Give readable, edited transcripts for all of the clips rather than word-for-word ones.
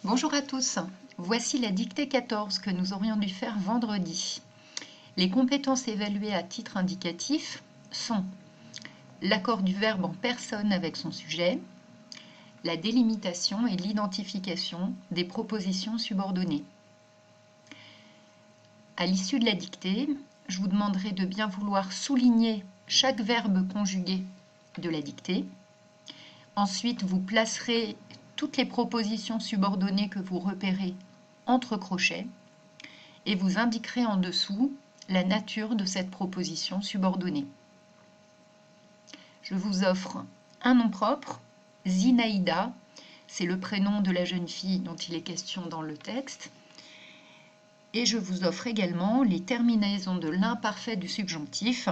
Bonjour à tous, voici la dictée 14 que nous aurions dû faire vendredi. Les compétences évaluées à titre indicatif sont l'accord du verbe en personne avec son sujet, la délimitation et l'identification des propositions subordonnées. À l'issue de la dictée, je vous demanderai de bien vouloir souligner chaque verbe conjugué de la dictée. Ensuite, vous placerez toutes les propositions subordonnées que vous repérez entre crochets et vous indiquerez en dessous la nature de cette proposition subordonnée. Je vous offre un nom propre, Zinaïda, c'est le prénom de la jeune fille dont il est question dans le texte, et je vous offre également les terminaisons de l'imparfait du subjonctif,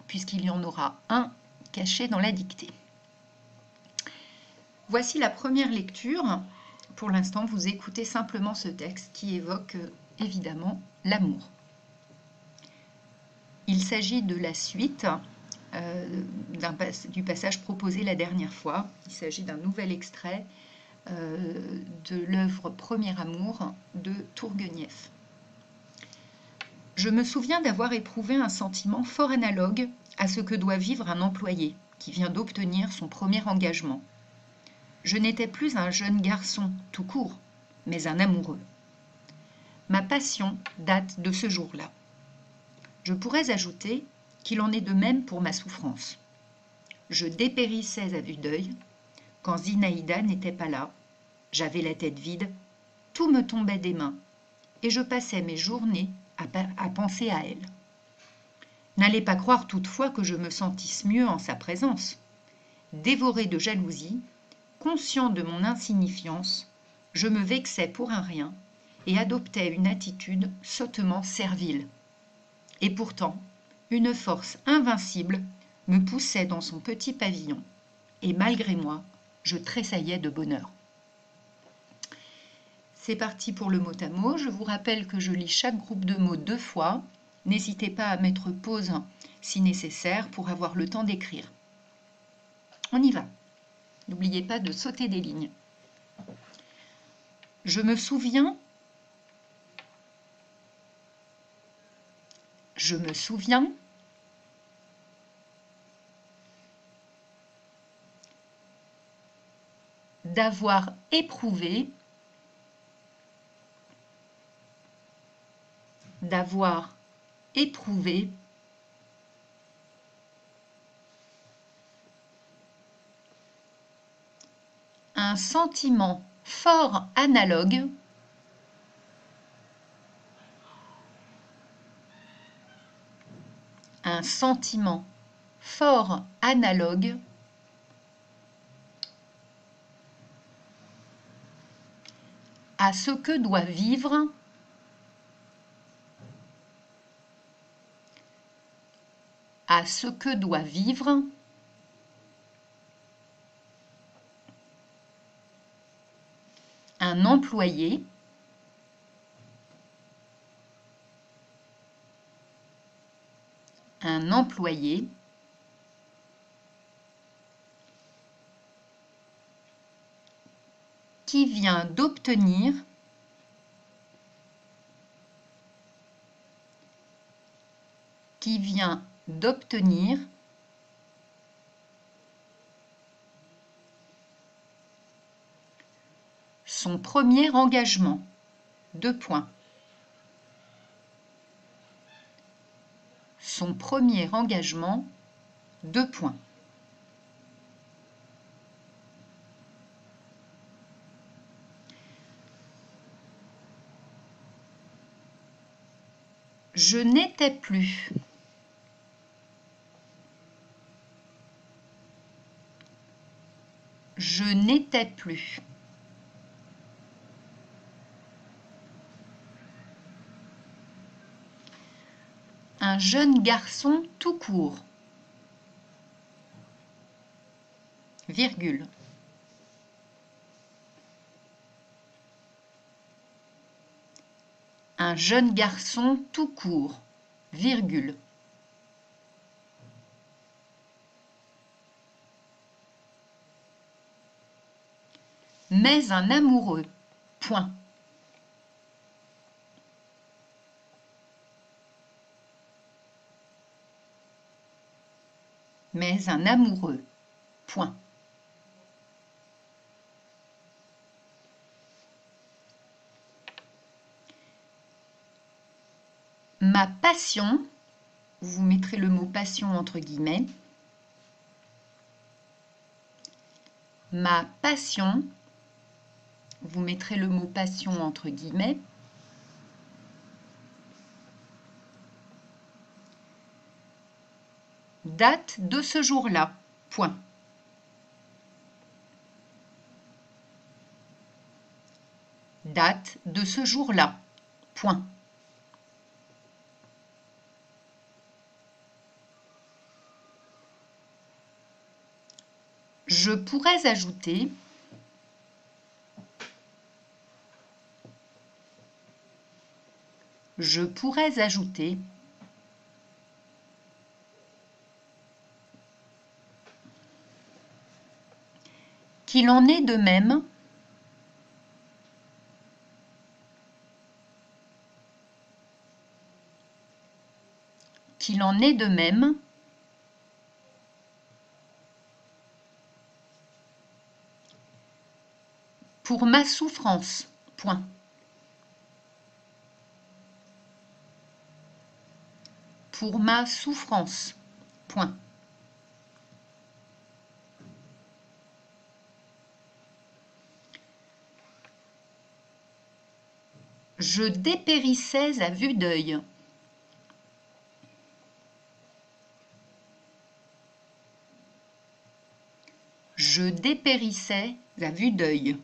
puisqu'il y en aura un caché dans la dictée. Voici la première lecture. Pour l'instant, vous écoutez simplement ce texte qui évoque évidemment l'amour. Il s'agit de la suite du passage proposé la dernière fois. Il s'agit d'un nouvel extrait de l'œuvre Premier amour de Tourguenieff. Je me souviens d'avoir éprouvé un sentiment fort analogue à ce que doit vivre un employé qui vient d'obtenir son premier engagement. Je n'étais plus un jeune garçon tout court, mais un amoureux. Ma passion date de ce jour-là. Je pourrais ajouter qu'il en est de même pour ma souffrance. Je dépérissais à vue d'œil. Quand Zinaïda n'était pas là, j'avais la tête vide, tout me tombait des mains, et je passais mes journées à penser à elle. N'allez pas croire toutefois que je me sentisse mieux en sa présence. Dévoré de jalousie, conscient de mon insignifiance, je me vexais pour un rien et adoptais une attitude sottement servile. Et pourtant, une force invincible me poussait dans son petit pavillon, et malgré moi, je tressaillais de bonheur. C'est parti pour le mot à mot. Je vous rappelle que je lis chaque groupe de mots 2 fois. N'hésitez pas à mettre pause si nécessaire pour avoir le temps d'écrire. On y va. N'oubliez pas de sauter des lignes. Je me souviens. Je me souviens. D'avoir éprouvé. D'avoir éprouvé. Un sentiment fort analogue. Un sentiment fort analogue à ce que doit vivre un employé qui vient d'obtenir son premier engagement. 2 points. Son premier engagement. 2 points. Je n'étais plus. Je n'étais plus. Un jeune garçon tout court. Virgule. Un jeune garçon tout court. Virgule. Mais un amoureux. point. Mais un amoureux, point. Ma passion, vous mettrez le mot passion entre guillemets. Ma passion, vous mettrez le mot passion entre guillemets. Date de ce jour-là, point. Date de ce jour-là, point. Je pourrais ajouter qu'il en est de même pour ma souffrance, point. Pour ma souffrance, point. Je dépérissais à vue d'œil. Je dépérissais à vue d'œil.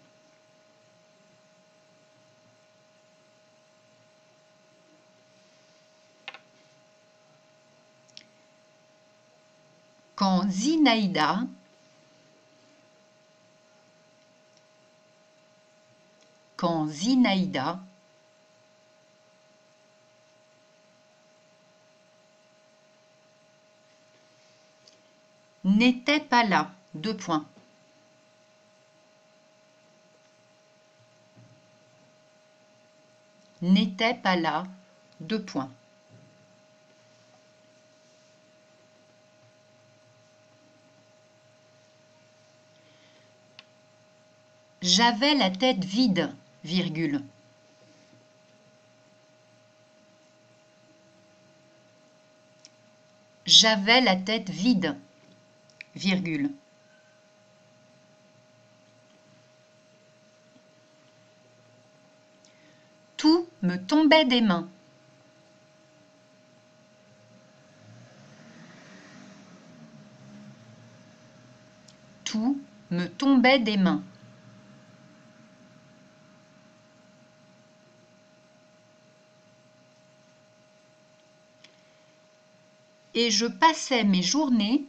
Quand Zinaïda n'était pas là, deux points. N'était pas là, deux points. J'avais la tête vide, virgule. J'avais la tête vide, virgule. Tout me tombait des mains. Tout me tombait des mains. Et je passais mes journées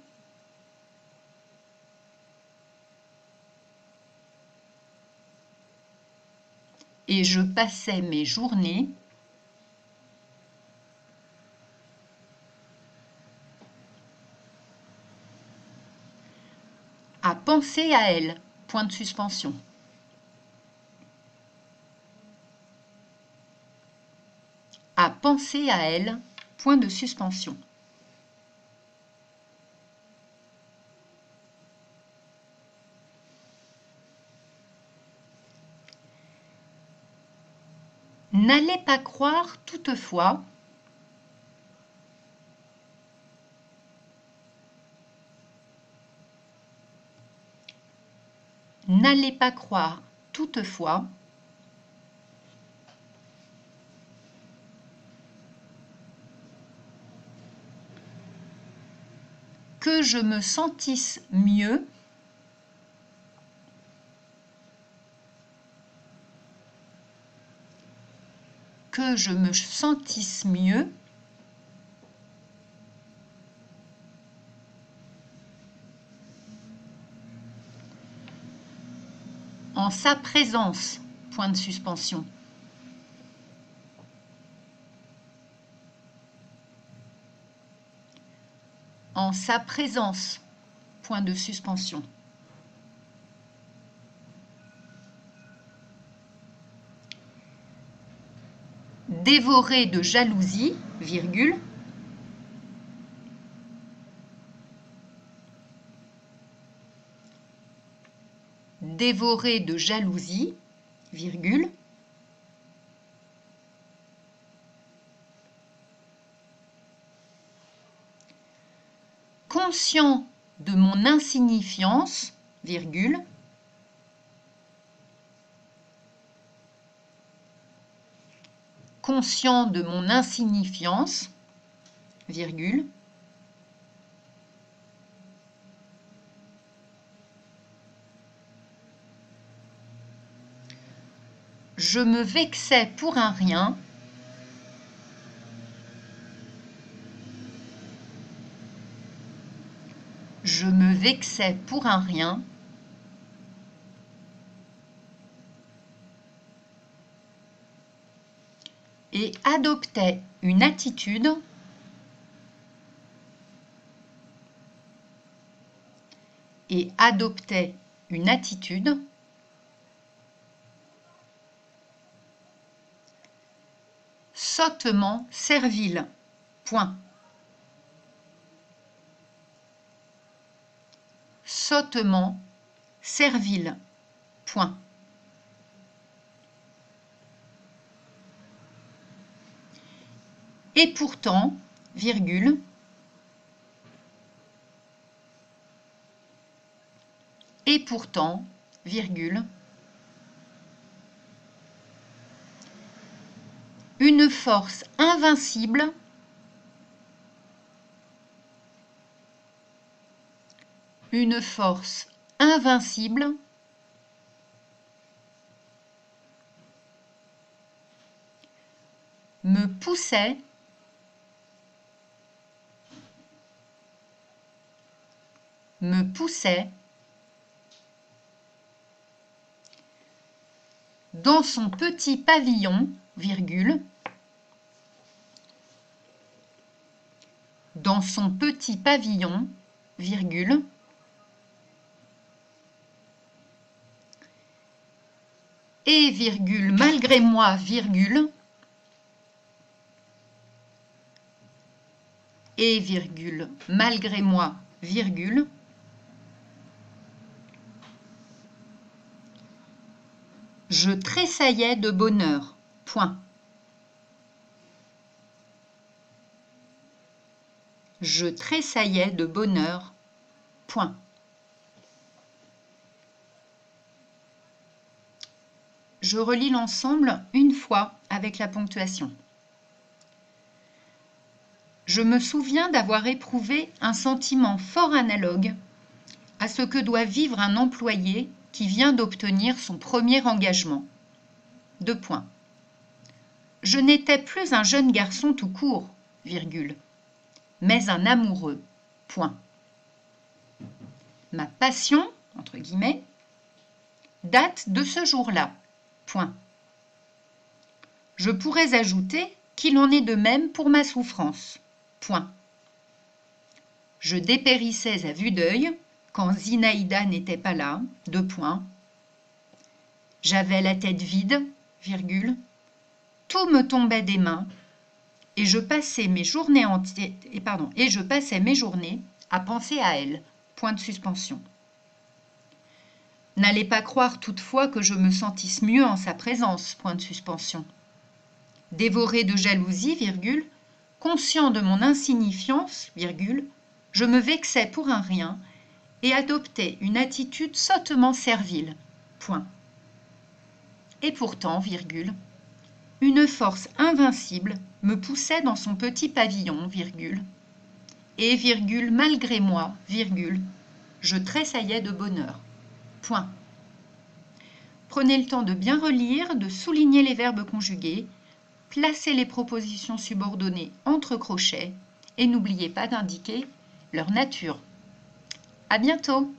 à penser à elle, point de suspension. À penser à elle, point de suspension. N'allez pas croire toutefois que je me sentisse mieux en sa présence, point de suspension. En sa présence, point de suspension. dévoré de jalousie, virgule, dévoré de jalousie, virgule, conscient de mon insignifiance, virgule, conscient de mon insignifiance, virgule, je me vexais pour un rien, je me vexais pour un rien, et adoptais une attitude sottement servile. Point. Sottement servile. Point. Et pourtant, virgule, et pourtant, virgule, une force invincible me poussait dans son petit pavillon, virgule, dans son petit pavillon, virgule, et virgule, malgré moi, virgule, et virgule, malgré moi, virgule, je tressaillais de bonheur. Point. Je tressaillais de bonheur. Point. Je relis l'ensemble une fois avec la ponctuation. Je me souviens d'avoir éprouvé un sentiment fort analogue à ce que doit vivre un employé qui vient d'obtenir son premier engagement. 2 points. Je n'étais plus un jeune garçon tout court, virgule, mais un amoureux. Point. Ma passion, entre guillemets, date de ce jour-là. Point. Je pourrais ajouter qu'il en est de même pour ma souffrance. Point. Je dépérissais à vue d'œil quand Zinaïda n'était pas là. 2 points. J'avais la tête vide, virgule. Tout me tombait des mains et je passais mes journées à penser à elle. Point de suspension. N'allez pas croire toutefois que je me sentisse mieux en sa présence. Point de suspension. Dévoré de jalousie, virgule, conscient de mon insignifiance, virgule, je me vexais pour un rien et adoptais une attitude sottement servile. Point. Et pourtant, virgule, une force invincible me poussait dans son petit pavillon, virgule, et, virgule, malgré moi, virgule, je tressaillais de bonheur. Point. Prenez le temps de bien relire, de souligner les verbes conjugués, placez les propositions subordonnées entre crochets et n'oubliez pas d'indiquer leur nature. À bientôt!